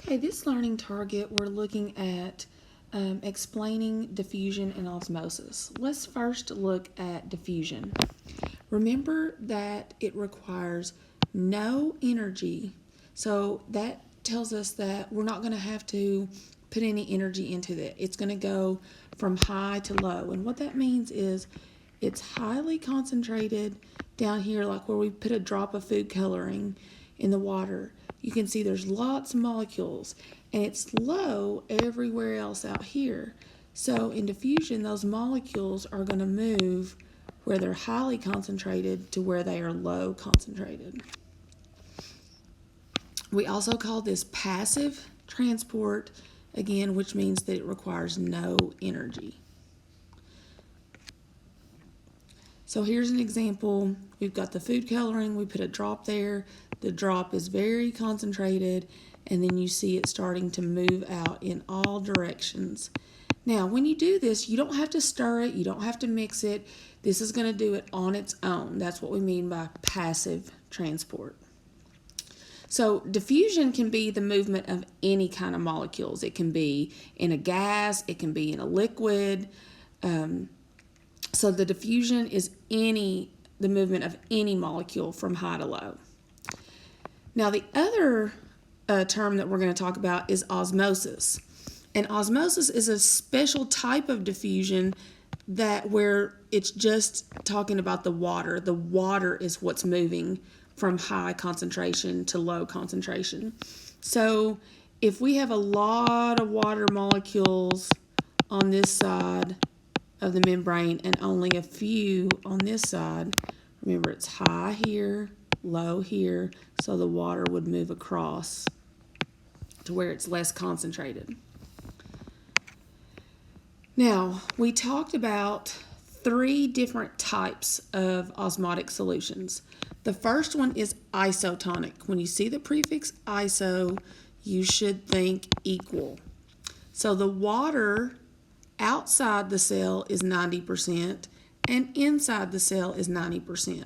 Okay, this learning target, we're looking at explaining diffusion and osmosis. Let's first look at diffusion. Remember that it requires no energy, so that tells us that we're not going to have to put any energy into it. It's going to go from high to low, and what that means is it's highly concentrated down here, like where we put a drop of food coloring in the water. You can see there's lots of molecules, and it's low everywhere else out here. So in diffusion, those molecules are going to move where they're highly concentrated to where they are low concentrated. We also call this passive transport, again, which means that it requires no energy. So here's an example. We've got the food coloring, we put a drop there. The drop is very concentrated, and then you see it starting to move out in all directions. Now, when you do this, you don't have to stir it, you don't have to mix it. This is going to do it on its own. That's what we mean by passive transport. So diffusion can be the movement of any kind of molecules. It can be in a gas, it can be in a liquid. So the diffusion is the movement of any molecule from high to low. Now the other term that we're going to talk about is osmosis. And osmosis is a special type of diffusion where it's just talking about the water. The water is what's moving from high concentration to low concentration. So if we have a lot of water molecules on this side of the membrane and only a few on this side, remember it's high here, low here, so the water would move across to where it's less concentrated. Now, we talked about 3 different types of osmotic solutions. The first one is isotonic. When you see the prefix iso, you should think equal. So the water outside the cell is 90% and inside the cell is 90%.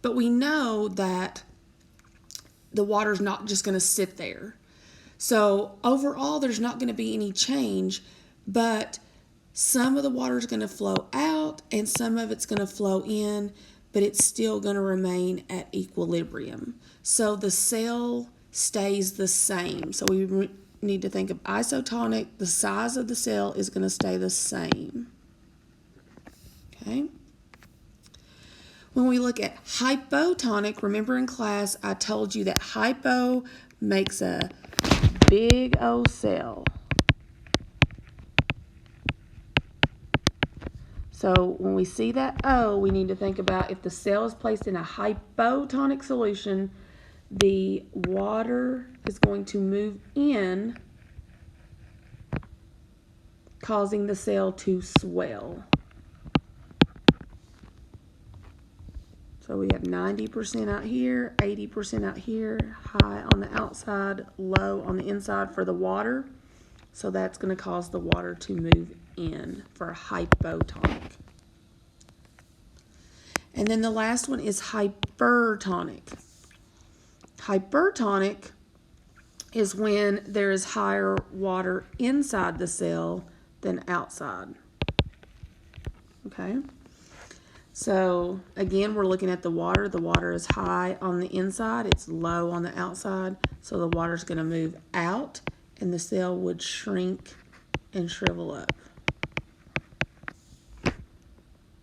But we know that the water's not just going to sit there. So overall, there's not going to be any change, but some of the water is going to flow out and some of it's going to flow in, but it's still going to remain at equilibrium. So the cell stays the same. So we need to think of isotonic. The size of the cell is going to stay the same. Okay. When we look at hypotonic, remember in class I told you that hypo makes a big O cell. So when we see that O, we need to think about if the cell is placed in a hypotonic solution, the water is going to move in, causing the cell to swell. So we have 90% out here, 80% out here, high on the outside, low on the inside for the water. So that's going to cause the water to move in for hypotonic. And then the last one is hypertonic. Hypertonic is when there is higher water inside the cell than outside. Okay? So again, we're looking at the water. The water is high on the inside, it's low on the outside, so the water is going to move out and the cell would shrink and shrivel up.